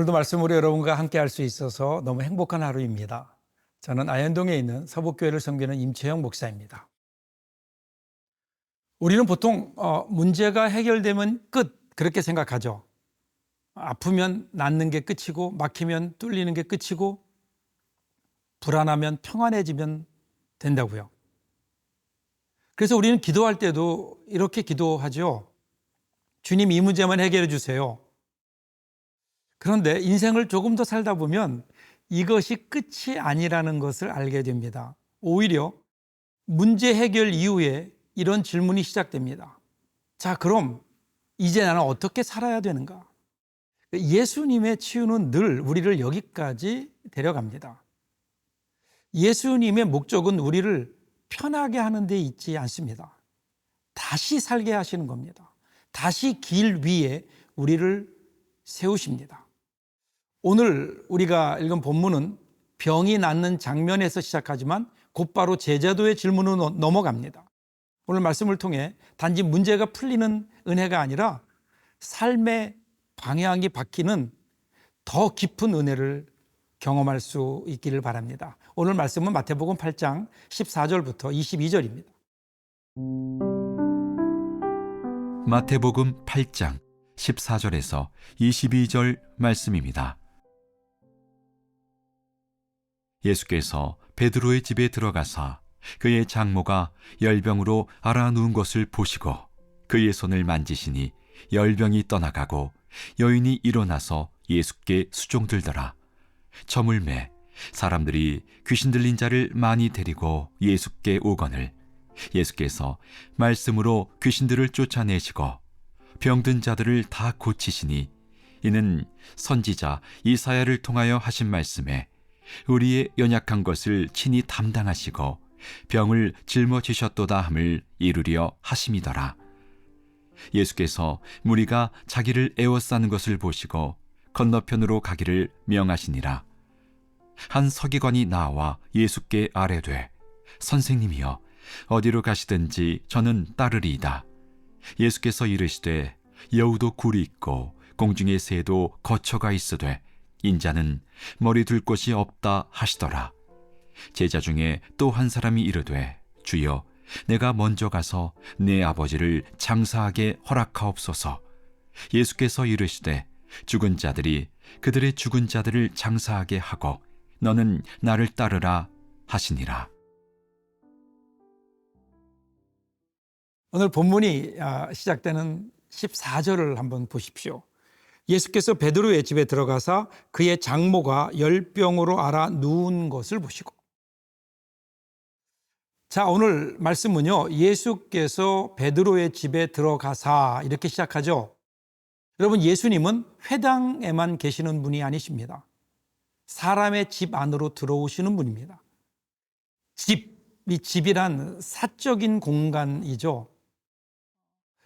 오늘도 말씀으로 여러분과 함께 할 수 있어서 너무 행복한 하루입니다. 저는 아현동에 있는 서북교회를 섬기는 임채영 목사입니다. 우리는 보통 문제가 해결되면 끝 그렇게 생각하죠. 아프면 낫는 게 끝이고 막히면 뚫리는 게 끝이고 불안하면 평안해지면 된다고요. 그래서 우리는 기도할 때도 이렇게 기도하죠. 주님, 이 문제만 해결해 주세요. 그런데 인생을 조금 더 살다 보면 이것이 끝이 아니라는 것을 알게 됩니다. 오히려 문제 해결 이후에 이런 질문이 시작됩니다. 자, 그럼 이제 나는 어떻게 살아야 되는가? 예수님의 치유는 늘 우리를 여기까지 데려갑니다. 예수님의 목적은 우리를 편하게 하는 데 있지 않습니다. 다시 살게 하시는 겁니다. 다시 길 위에 우리를 세우십니다. 오늘 우리가 읽은 본문은 병이 낫는 장면에서 시작하지만 곧바로 제자도의 질문으로 넘어갑니다. 오늘 말씀을 통해 단지 문제가 풀리는 은혜가 아니라 삶의 방향이 바뀌는 더 깊은 은혜를 경험할 수 있기를 바랍니다. 오늘 말씀은 마태복음 8장 14절부터 22절입니다. 마태복음 8장 14절에서 22절 말씀입니다. 예수께서 베드로의 집에 들어가사 그의 장모가 열병으로 앓아 누운 것을 보시고 그의 손을 만지시니 열병이 떠나가고 여인이 일어나서 예수께 수종들더라. 저물매 사람들이 귀신 들린 자를 많이 데리고 예수께 오거늘 예수께서 말씀으로 귀신들을 쫓아내시고 병든 자들을 다 고치시니 이는 선지자 이사야를 통하여 하신 말씀에 우리의 연약한 것을 친히 담당하시고 병을 짊어지셨도다 함을 이루려 하심이더라. 예수께서 무리가 자기를 에워싸는 것을 보시고 건너편으로 가기를 명하시니라. 한 서기관이 나와 예수께 아뢰되 선생님이여 어디로 가시든지 저는 따르리이다. 예수께서 이르시되 여우도 굴이 있고 공중의 새도 거처가 있으되 인자는 머리 둘 곳이 없다 하시더라. 제자 중에 또 한 사람이 이르되 주여 내가 먼저 가서 내 아버지를 장사하게 허락하옵소서. 예수께서 이르시되 죽은 자들이 그들의 죽은 자들을 장사하게 하고 너는 나를 따르라 하시니라. 오늘 본문이 시작되는 14절을 한번 보십시오. 예수께서 베드로의 집에 들어가사 그의 장모가 열병으로 앓아 누운 것을 보시고. 자, 오늘 말씀은요, 예수께서 베드로의 집에 들어가사 이렇게 시작하죠. 여러분, 예수님은 회당에만 계시는 분이 아니십니다. 사람의 집 안으로 들어오시는 분입니다. 이 집이란 사적인 공간이죠.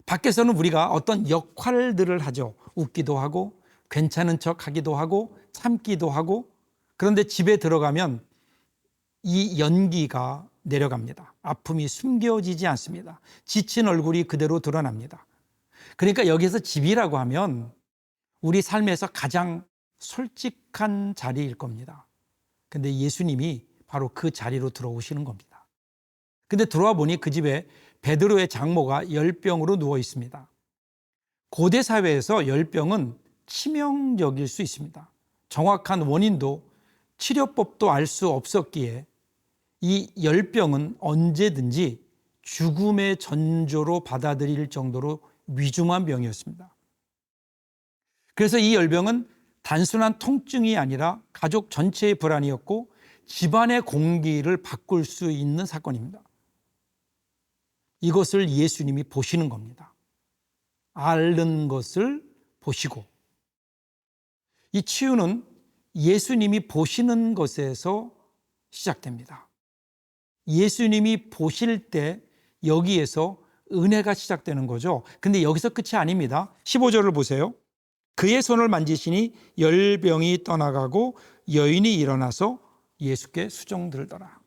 밖에서는 우리가 어떤 역할들을 하죠. 웃기도 하고 괜찮은 척 하기도 하고 참기도 하고. 그런데 집에 들어가면 이 연기가 내려갑니다. 아픔이 숨겨지지 않습니다. 지친 얼굴이 그대로 드러납니다. 그러니까 여기서 집이라고 하면 우리 삶에서 가장 솔직한 자리일 겁니다. 근데 예수님이 바로 그 자리로 들어오시는 겁니다. 근데 들어와 보니 그 집에 베드로의 장모가 열병으로 누워 있습니다. 고대 사회에서 열병은 치명적일 수 있습니다. 정확한 원인도 치료법도 알 수 없었기에 이 열병은 언제든지 죽음의 전조로 받아들일 정도로 위중한 병이었습니다. 그래서 이 열병은 단순한 통증이 아니라 가족 전체의 불안이었고 집안의 공기를 바꿀 수 있는 사건입니다. 이것을 예수님이 보시는 겁니다. 앓는 것을 보시고. 이 치유는 예수님이 보시는 것에서 시작됩니다. 예수님이 보실 때 여기에서 은혜가 시작되는 거죠. 근데 여기서 끝이 아닙니다. 15절을 보세요. 그의 손을 만지시니 열병이 떠나가고 여인이 일어나서 예수께 수종들더라.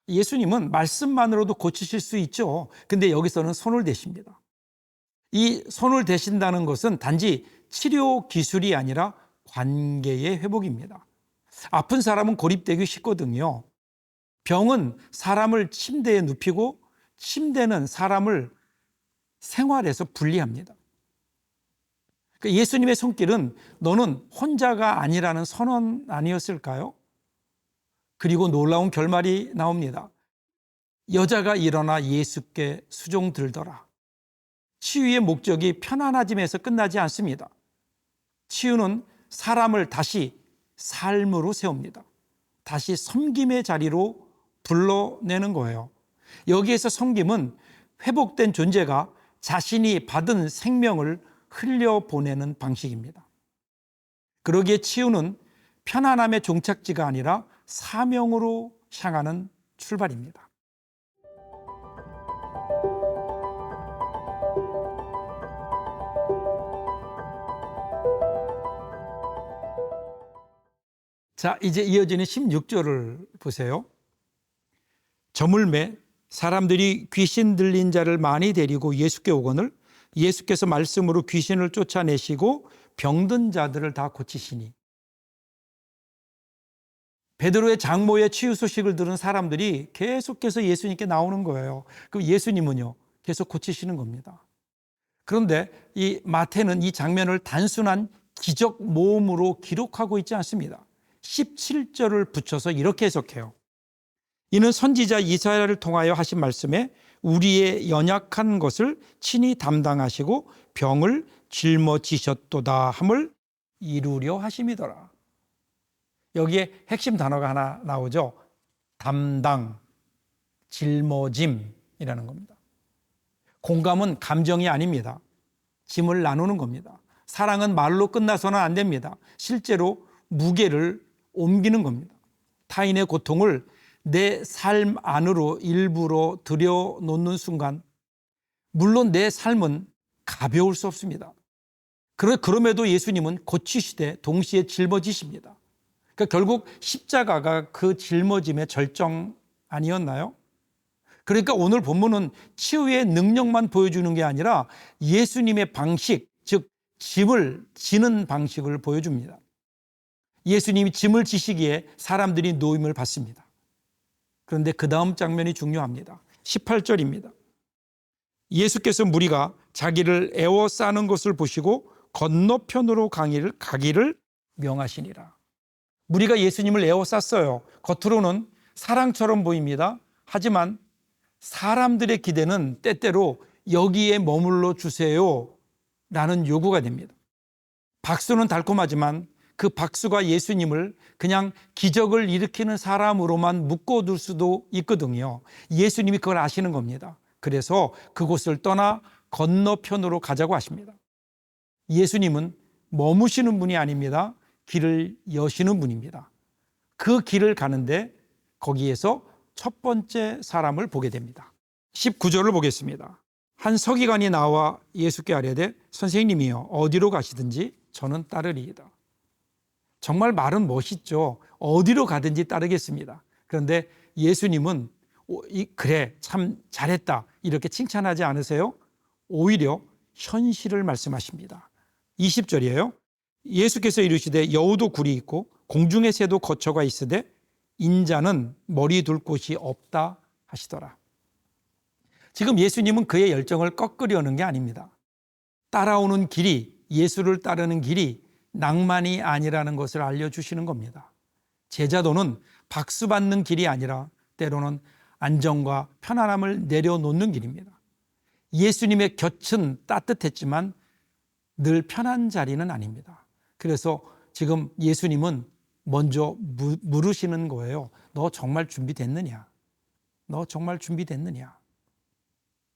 예수님은 말씀만으로도 고치실 수 있죠. 근데 여기서는 손을 대십니다. 이 손을 대신다는 것은 단지 치료 기술이 아니라 관계의 회복입니다. 아픈 사람은 고립되기 쉽거든요. 병은 사람을 침대에 눕히고 침대는 사람을 생활에서 분리합니다. 그러니까 예수님의 손길은 너는 혼자가 아니라는 선언 아니었을까요? 그리고 놀라운 결말이 나옵니다. 여자가 일어나 예수께 수종 들더라. 치유의 목적이 편안해짐에서 끝나지 않습니다. 치유는 사람을 다시 삶으로 세웁니다. 다시 섬김의 자리로 불러내는 거예요. 여기에서 섬김은 회복된 존재가 자신이 받은 생명을 흘려보내는 방식입니다. 그러기에 치유는 편안함의 종착지가 아니라 사명으로 향하는 출발입니다. 자, 이제 이어지는 16절을 보세요. 저물매 사람들이 귀신 들린 자를 많이 데리고 예수께 오거늘 예수께서 말씀으로 귀신을 쫓아내시고 병든 자들을 다 고치시니. 베드로의 장모의 치유 소식을 들은 사람들이 계속해서 예수님께 나오는 거예요. 그럼 예수님은요, 계속 고치시는 겁니다. 그런데 이 마태는 이 장면을 단순한 기적 모음으로 기록하고 있지 않습니다. 17절을 붙여서 이렇게 해석해요. 이는 선지자 이사야를 통하여 하신 말씀에 우리의 연약한 것을 친히 담당하시고 병을 짊어지셨도다 함을 이루려 하심이더라. 여기에 핵심 단어가 하나 나오죠. 담당, 짊어짐이라는 겁니다. 공감은 감정이 아닙니다. 짐을 나누는 겁니다. 사랑은 말로 끝나서는 안 됩니다. 실제로 무게를 옮기는 겁니다. 타인의 고통을 내 삶 안으로 일부러 들여놓는 순간 물론 내 삶은 가벼울 수 없습니다. 그럼에도 예수님은 고치시되 동시에 짊어지십니다. 그러니까 결국 십자가가 그 짊어짐의 절정 아니었나요? 그러니까 오늘 본문은 치유의 능력만 보여주는 게 아니라 예수님의 방식, 즉 짐을 지는 방식을 보여줍니다. 예수님이 짐을 지시기에 사람들이 노임을 받습니다. 그런데 그 다음 장면이 중요합니다. 18절입니다. 예수께서 무리가 자기를 애워싸는 것을 보시고 건너편으로 가기를 명하시니라. 무리가 예수님을 애워쌌어요. 겉으로는 사랑처럼 보입니다. 하지만 사람들의 기대는 때때로 여기에 머물러 주세요 라는 요구가 됩니다. 박수는 달콤하지만 그 박수가 예수님을 그냥 기적을 일으키는 사람으로만 묶어둘 수도 있거든요. 예수님이 그걸 아시는 겁니다. 그래서 그곳을 떠나 건너편으로 가자고 하십니다. 예수님은 머무시는 분이 아닙니다. 길을 여시는 분입니다. 그 길을 가는데 거기에서 첫 번째 사람을 보게 됩니다. 19절을 보겠습니다. 한 서기관이 나와 예수께 아뢰되 선생님이여 어디로 가시든지 저는 따르리이다. 정말 말은 멋있죠. 어디로 가든지 따르겠습니다. 그런데 예수님은 그래 참 잘했다 이렇게 칭찬하지 않으세요? 오히려 현실을 말씀하십니다. 20절이에요. 예수께서 이르시되 여우도 굴이 있고 공중의 새도 거처가 있으되 인자는 머리 둘 곳이 없다 하시더라. 지금 예수님은 그의 열정을 꺾으려는 게 아닙니다. 따라오는 길이, 예수를 따르는 길이 낭만이 아니라는 것을 알려주시는 겁니다. 제자도는 박수받는 길이 아니라 때로는 안정과 편안함을 내려놓는 길입니다. 예수님의 곁은 따뜻했지만 늘 편한 자리는 아닙니다. 그래서 지금 예수님은 먼저 물으시는 거예요. 너 정말 준비됐느냐? 너 정말 준비됐느냐?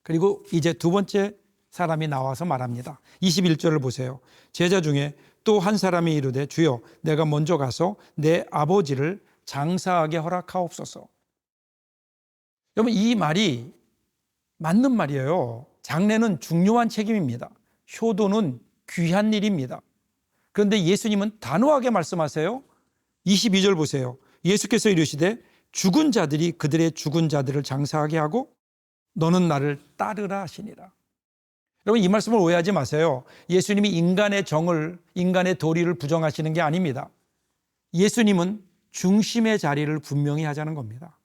그리고 이제 두 번째 사람이 나와서 말합니다. 21절을 보세요. 제자 중에 또 한 사람이 이르되 주여 내가 먼저 가서 내 아버지를 장사하게 허락하옵소서. 여러분 이 말이 맞는 말이에요. 장례는 중요한 책임입니다. 효도는 귀한 일입니다. 그런데 예수님은 단호하게 말씀하세요. 22절 보세요. 예수께서 이르시되 죽은 자들이 그들의 죽은 자들을 장사하게 하고 너는 나를 따르라 하시니라. 여러분, 이 말씀을 오해하지 마세요. 예수님이 인간의 정을, 인간의 도리를 부정하시는 게 아닙니다. 예수님은 중심의 자리를 분명히 하자는 겁니다.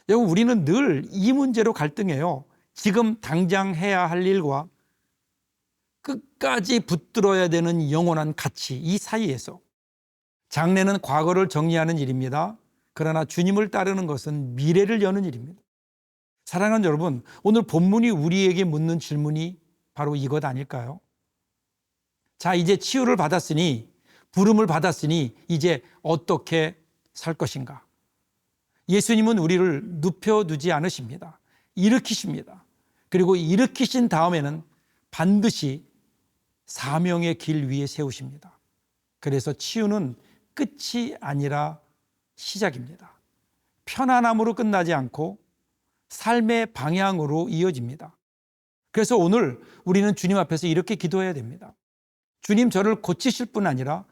여러분, 우리는 늘 이 문제로 갈등해요. 지금 당장 해야 할 일과 끝까지 붙들어야 되는 영원한 가치, 이 사이에서. 장래는 과거를 정리하는 일입니다. 그러나 주님을 따르는 것은 미래를 여는 일입니다. 사랑하는 여러분, 오늘 본문이 우리에게 묻는 질문이 바로 이것 아닐까요? 자, 이제 치유를 받았으니, 부름을 받았으니 이제 어떻게 살 것인가? 예수님은 우리를 눕혀두지 않으십니다. 일으키십니다. 그리고 일으키신 다음에는 반드시 사명의 길 위에 세우십니다. 그래서 치유는 끝이 아니라 시작입니다. 편안함으로 끝나지 않고 삶의 방향으로 이어집니다. 그래서 오늘 우리는 주님 앞에서 이렇게 기도해야 됩니다. 주님, 저를 고치실 뿐 아니라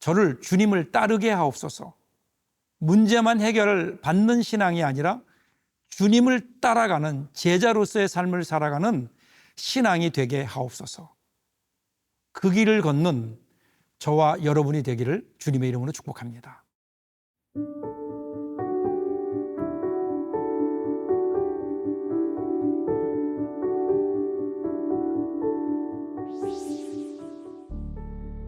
저를 주님을 따르게 하옵소서. 문제만 해결받는 신앙이 아니라 주님을 따라가는 제자로서의 삶을 살아가는 신앙이 되게 하옵소서. 그 길을 걷는 저와 여러분이 되기를 주님의 이름으로 축복합니다.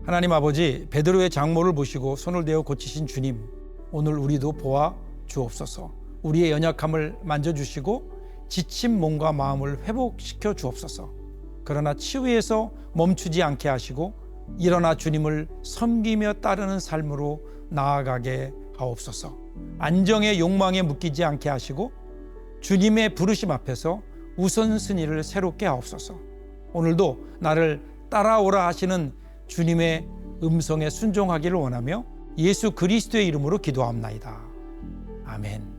하나님 아버지, 베드로의 장모를 보시고 손을 대어 고치신 주님, 오늘 우리도 보아 주옵소서. 우리의 연약함을 만져주시고 지친 몸과 마음을 회복시켜 주옵소서. 그러나 치유에서 멈추지 않게 하시고 일어나 주님을 섬기며 따르는 삶으로 나아가게 하옵소서. 안정의 욕망에 묶이지 않게 하시고 주님의 부르심 앞에서 우선순위를 새롭게 하옵소서. 오늘도 나를 따라오라 하시는 주님의 음성에 순종하기를 원하며 예수 그리스도의 이름으로 기도합나이다. 아멘.